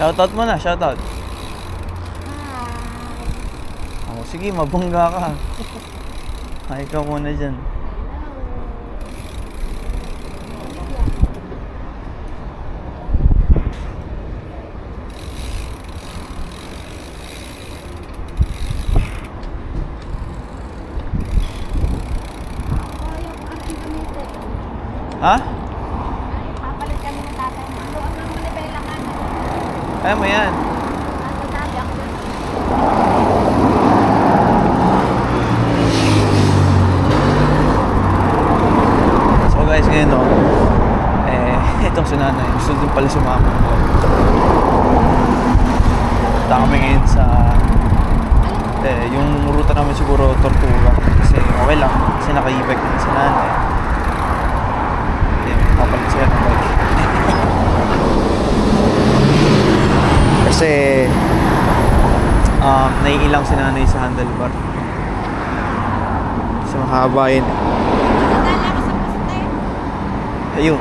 Shoutout mo na, shoutout. Oh, sige, mabungga ka. Hi ka muna dyan. Ha? Papalit kami ng tatay mo. Luwag ng manibela ka. Kaya mo yan. Nasa sabi ako. So guys, ngayon no, itong si nanay, gusto din pala sumama. Punta kami ngayon sa, yung ruta namin siguro Tortuga. Kasi okay lang, kasi naka-e-bike din si nanay. Papalit siya ng bike. Kasi naiilang si nanay sa handlebar. Kasi mahaba yun. Nadala ko sa poste. Ayun.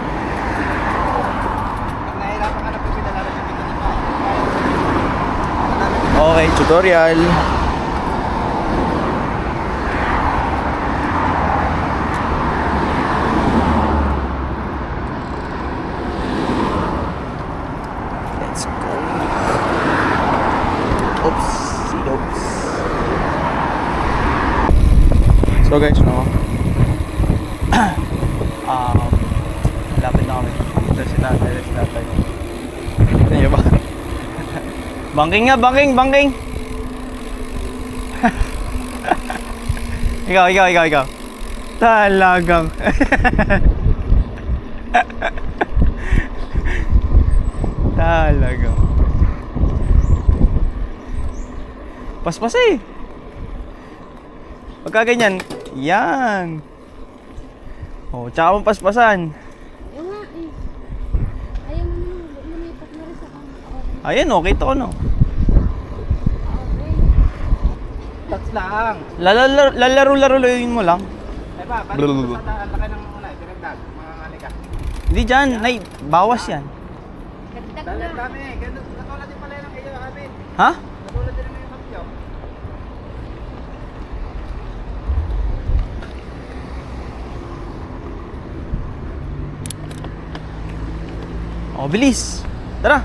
Nahihirapan ka na pipidala na dito ni Pa. Okay, tutorial. Let's go. Oops. Oops. So guys, no. Lapit na kami. Ito si tatay, si tatay. Tignan niyo ba? Banking nga, banking, banking! Ikaw. Talagang. Talagang. Paspas eh. Pagka ganyan, yan. Oh, tsaka mong paspasan. Yung nga eh. Ayaw mo naman lumipat na rin sa kanya. Ayan, okay to no. Okay. Touch lang. Lalaro-laruin mo lang. Eh pa, balik mo sa ang laki ng una, pinagdag. Mga ngani ka. Hindi dyan, nay, bawas yan. Dagdag Dali, na. dami. Katulad din pala ng iyo, Amin. Ha? Katulad din ng yung kapyo. Oh, bilis. Tara.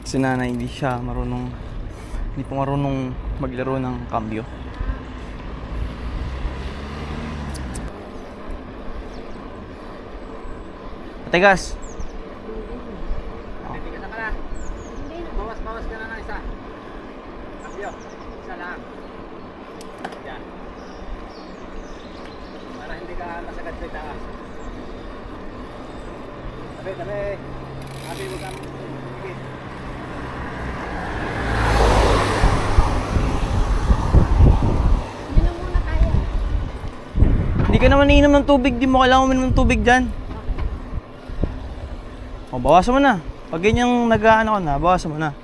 Si nanay hindi po marunong maglaro ng cambio. Atigas. Titigas na ka na. Hindi na. Bawas ka na ng isa. Kapyo. Isa lang. Yan. Para hindi ka masagad sa itaas. Tabi. Tabi mo kami. Sige. Yun ang muna tayo. Hindi ka naman iinom ng tubig, di mo kailangan uminom ng tubig dyan. O, bawasan mo na. Pag ganyang nag-ano ka na, bawasan mo na.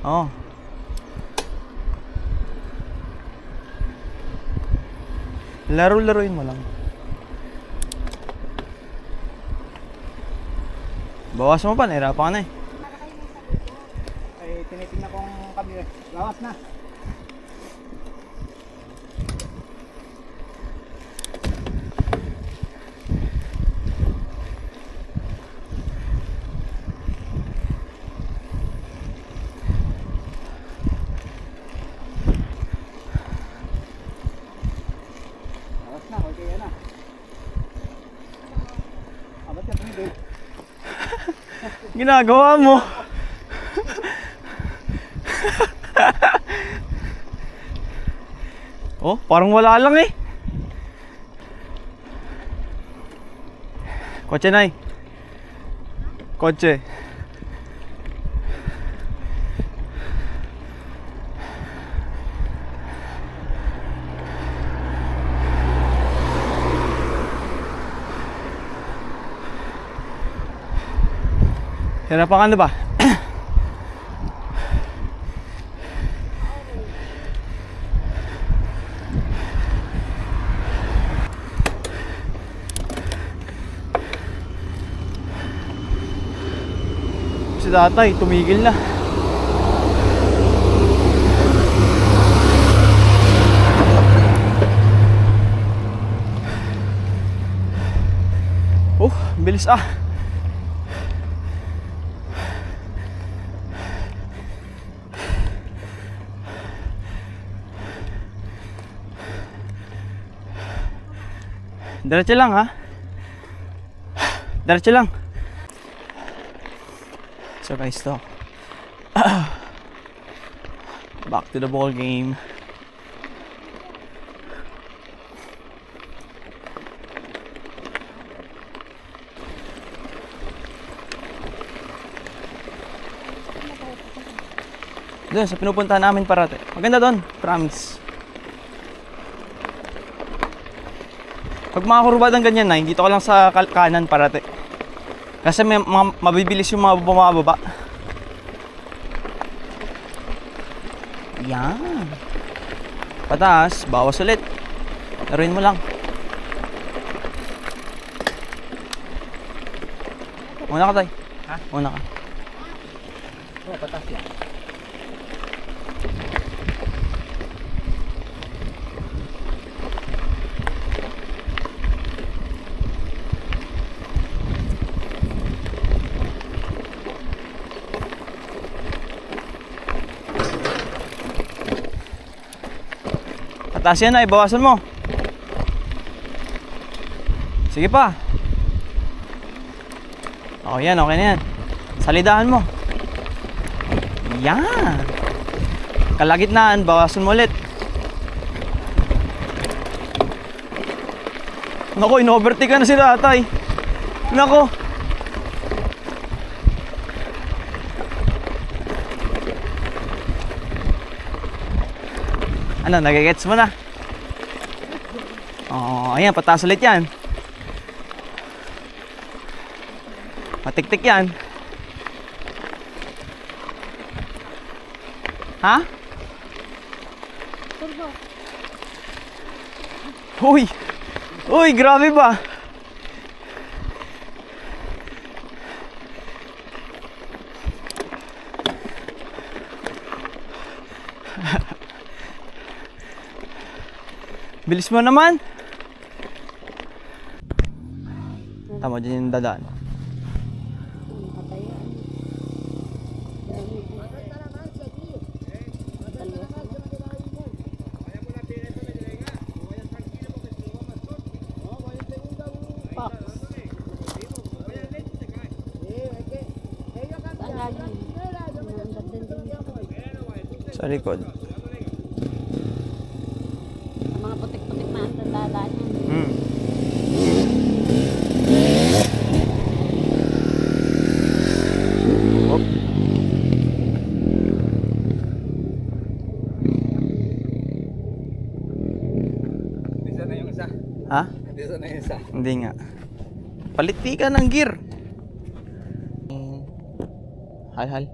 Oo. Laro-laruin mo lang. Bawasan mo pa, nahirapan ka na eh. Para kayo may sabi. Ay, tinitingnan kong kami. Lawas na. Lawas na, okay yan na. Ba't ka tumigil? Ginagawa mo. Oh, parang wala lang eh. Kotse, Nay. Kotse. Hirapan ka na ba? si tatay, tumigil na. Oh, bilis ah. Diretso lang ha. Diretso lang. So guys, to. Back to the ball game. Doon sa pinupuntahan namin parate. Maganda doon, promise. Pag mga kurbadang ganyan na, dito ka lang sa kanan parate. Kasi may mabibilis yung mga bumababa. Yan. Pataas, bawas ulit. Laruin mo lang. Una ka, tay. Ha? Una ka. Oh, patas yan. Pataas yan na, ibawasan mo. Sige pa. Oh, yan, okay na yan. Salidahan mo. Yan. Kalagitnaan, bawasan mo ulit. Naku, in-overtake ka na si tatay. Naku. Ano, nagigets mo na? Oo, ayan, pataas ulit yan. Matik-tik yan. Ha? Turbo. Uy! Uy, grabe ba? Bilis mo naman. Tama dyan yung dadaan. Sa likod. Mga putik-putik na ang tandaan yan. Hop. Bisa na yung isa. Ha? Bisa na yung isa. Hindi nga. Paliti ka ng gear. Hal.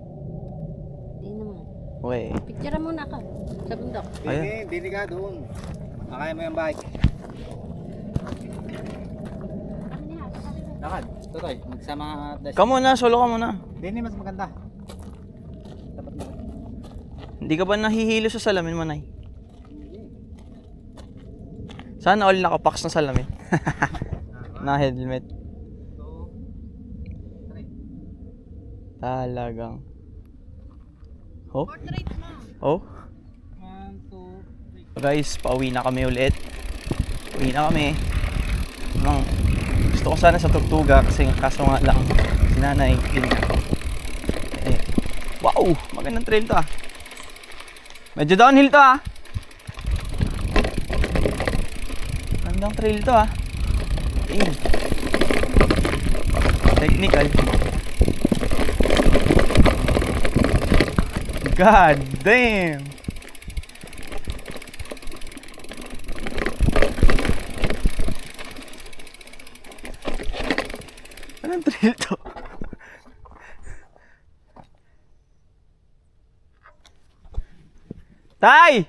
Hindi naman. Okay. Picture muna ka sa bundok. Ayan. Dini ka doon. Makaya mo yung bike. Lakad. Tutoy, magsama dash. Ka muna, solo ka muna. Dini mas maganda. Dapat mo. Hindi ka ba nahihilo sa salamin, Manay? Sana all nakapax na salamin. Na helmet. Talagang. Oh? Oh? 1, 2, 3. Guys, pauwi na kami ulit. Uwi na kami. Gusto ko sana sa Tugtuga kasi kaso nga lang si nanay. Eh, wow! Magandang trail to ah. Medyo downhill to ah. Magandang trail to ah. Technical. God damn! Anong trail to? Tay!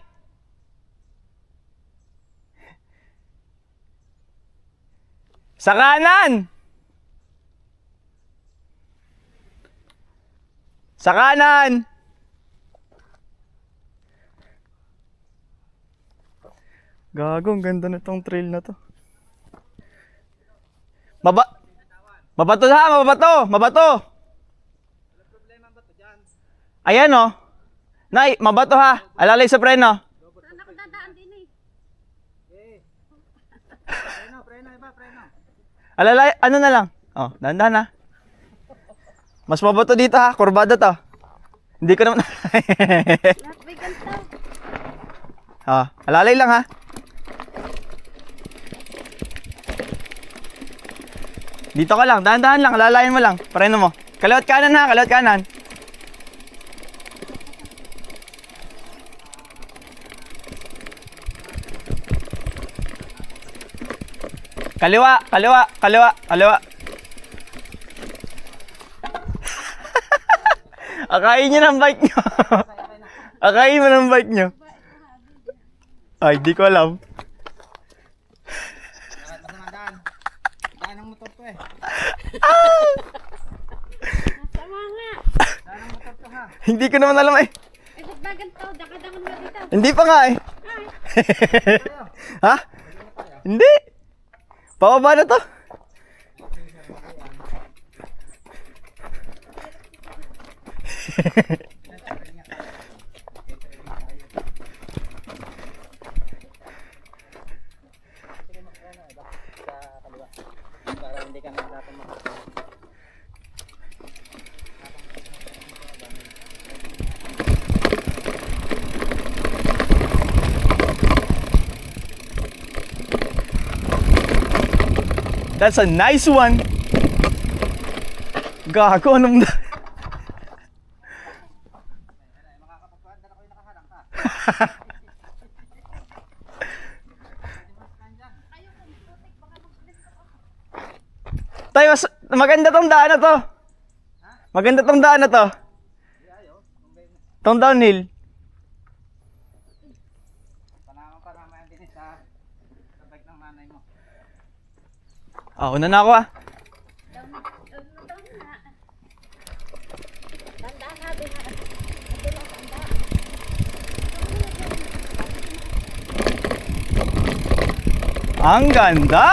Sa kanan! Sa kanan! Gago, ang ganda na tong trail na to. Mabato ha, mabato! Mabato! Ayan oh. Nay, mabato ha. Alalay sa preno. Saan ako dadaan din eh? Preno, iba, preno. Alalay, ano na lang. Oh, dahan-dahan ha. Mas mabato dito ha, kurbada to. Hindi ko naman... Lahat may ganito. Oh, alalay lang ha. Dito ka lang, dahan-dahan lang, alalayan mo lang. Preno mo. Kaliwat kanan ha, kaliwat kanan. Kaliwa, kaliwa, kaliwa, kaliwa. Akayin nyo ng bike nyo. Akayin mo ng bike nyo. Ay, di ko alam. Masama daan. Daan ng motor to eh. Masama nga. Daan ng motor to ha. Hindi ko naman alam eh. Eh, ba't ba ganito? Dakadangan mo dito. Hindi pa nga eh. Ha? Hindi. Pababa na to. Para hindi ka nahirapan makakita. That's a nice one. Gago, anong da? Tayo, maganda tong daan na to. Maganda tong daan na to. Tong downhill. Panama yan din sa bike ng nanay mo. Ah, una na ako ah. Tandaan ha, doon na. Doon na, tandaan. Ang ganda!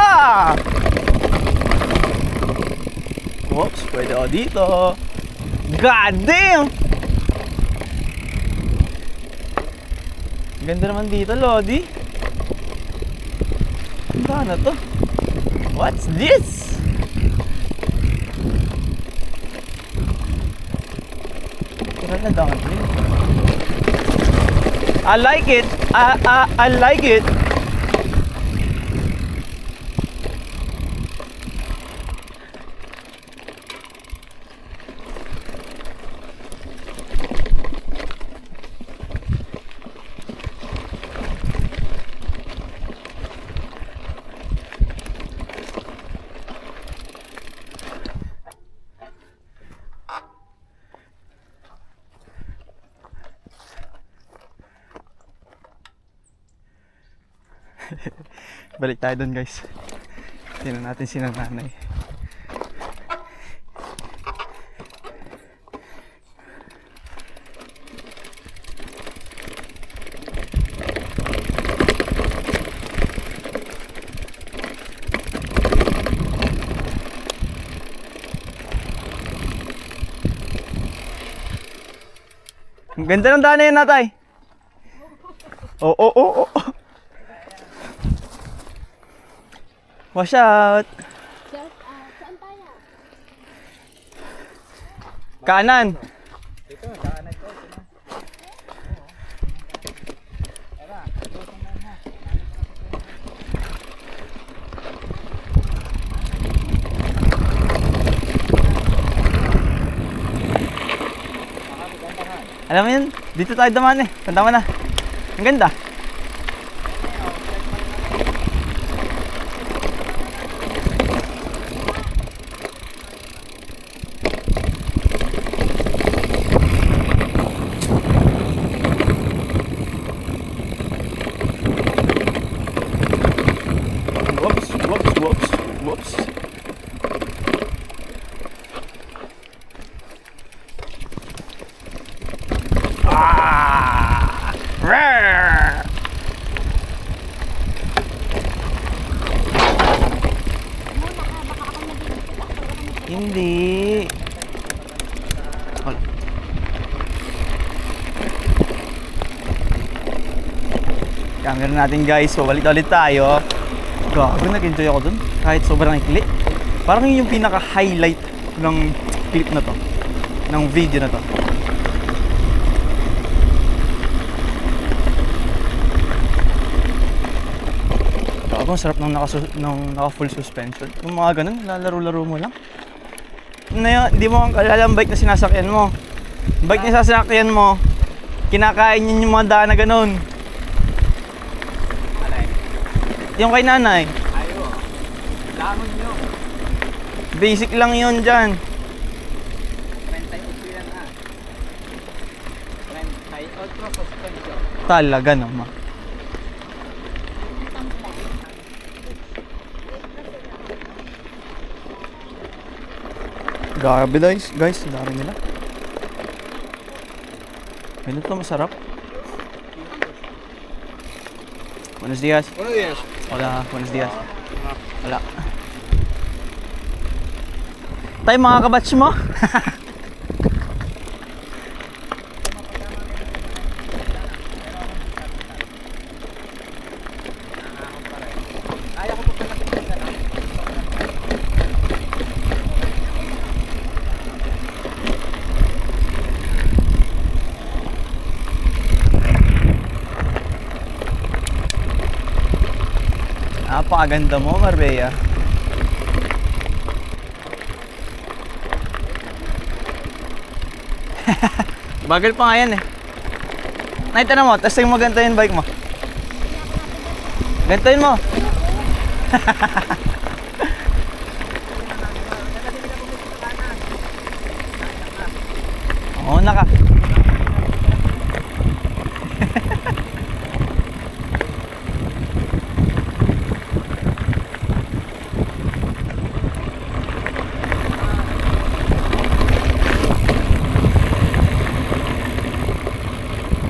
Oops, pwede ako dito. God damn! Ganda naman dito, Lodi. Ang na to. What's this? Tira na daw. I like it. I like it. Balik tayo doon guys. Tingnan natin si nanay. Ang ganda ng daan na yan, natay. Oo. Wash out. Saan tayo? Kanan. Dito, daan na ito. Tara, ito sa man ha. Alam mo yun? Dito tayo daman eh. Tanda mo na. Ang ganda. Whoops. Hindi. Wala. Camera natin guys, pabalik ulit tayo. Gago, nag-enjoy ako dun. Kahit sobrang ikli. Parang yun yung pinaka-highlight ng clip na to. Ng video na to. Gago, ang sarap ng naka-full suspension. Yung mga ganun, lalaro-laro mo lang. Hindi mo kalala ang bike na sinasakyan mo. Bike na sasakyan mo, kinakain yun yung mga daan na ganun. Alay. Yung kay nanay, Ayo. Lamon nyo. basic lang yun dyan. 38 yan ha. 38 suspension. Talaga naman. Grabe guys, dami nila. Ganito masarap. Buenos días. Buenos días. Hola, buenos días. Wala. Tayo mga kabatch mo. Kaya ko po pagkating sa na. Napakaganda mo, Marbella. Bagal pa nga yan eh. Nakita na mo, testing mo ganito yung bike mo. Ganitoin mo. Oo, naka.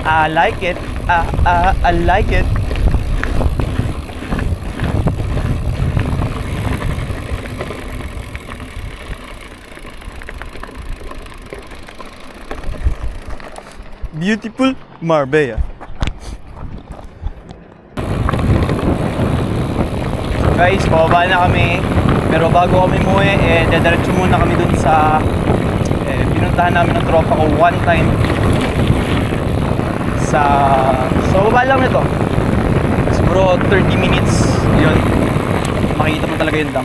I like it. I like it. Beautiful Marbella. Guys, pababa na kami. Pero bago kami umuwi, diretso muna kami dun sa pinuntahan namin ng tropa ko one time. So baba lang nito. Siguro 30 minutes yun. Makikita mo talaga yung dam.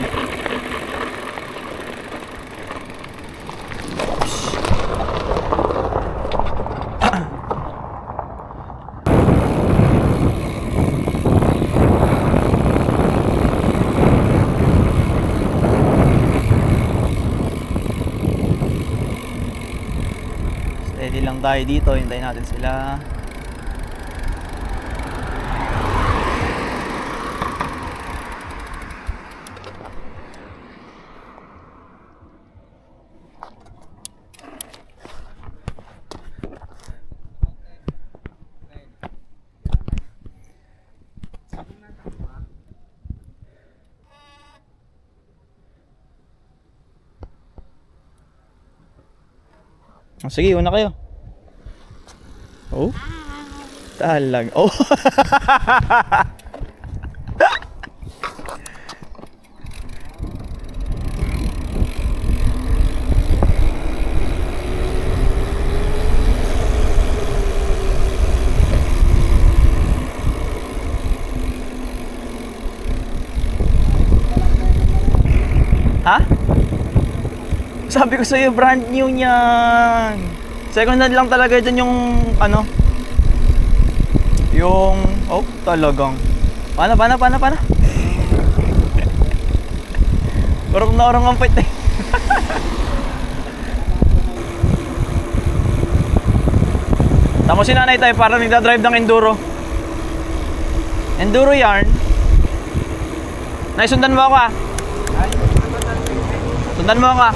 Steady lang tayo dito, hintayin natin sila. Sige, una kayo. Oh? Talag. Oh. Ha? Sabi ko sa'yo, brand new niyan. Second hand lang talaga dyan yung ano. Yung, oh, talagang. Pana. Urong na urong ang pit eh. Tamo si nanay tayo para nagdadrive ng enduro. Enduro yarn. Naisundan mo ako ah. Sundan mo ako ah.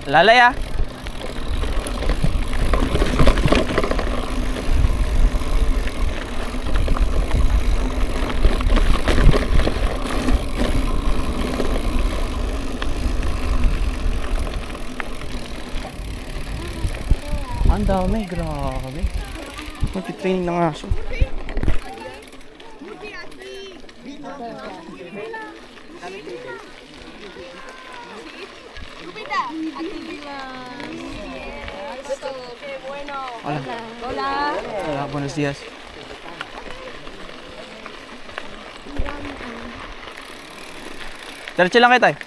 Lalay ah. Ang dami, grabe. Magti-training ng aso. Hola, buenos días. Diretso lang kita eh.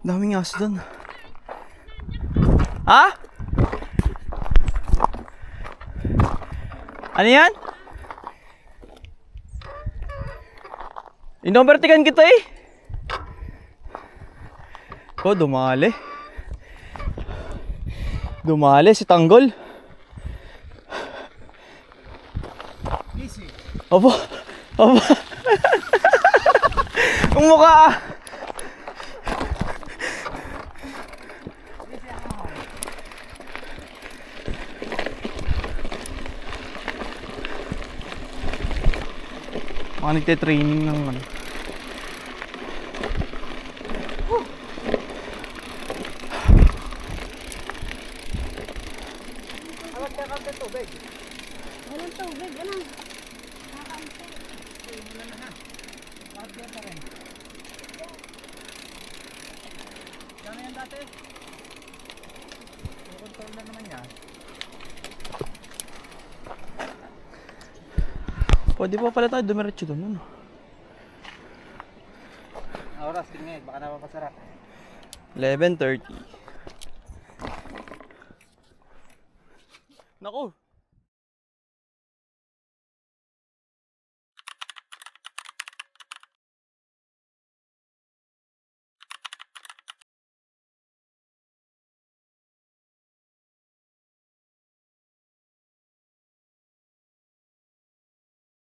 Daming aso doon. Ha? Ano yan? Inobertikan kita eh. Ko, dumali. Dumali si Tanggol. Easy. Opo. Opo. Ang mukha ah. Mga nagte-training ng ano. Walang tubig, ano? Kano yan dati? Control na naman yan. Pwede pa pala tayo dumiretso doon, ano? Oras, tingnan. Baka napapasarap. 11:30. Naku,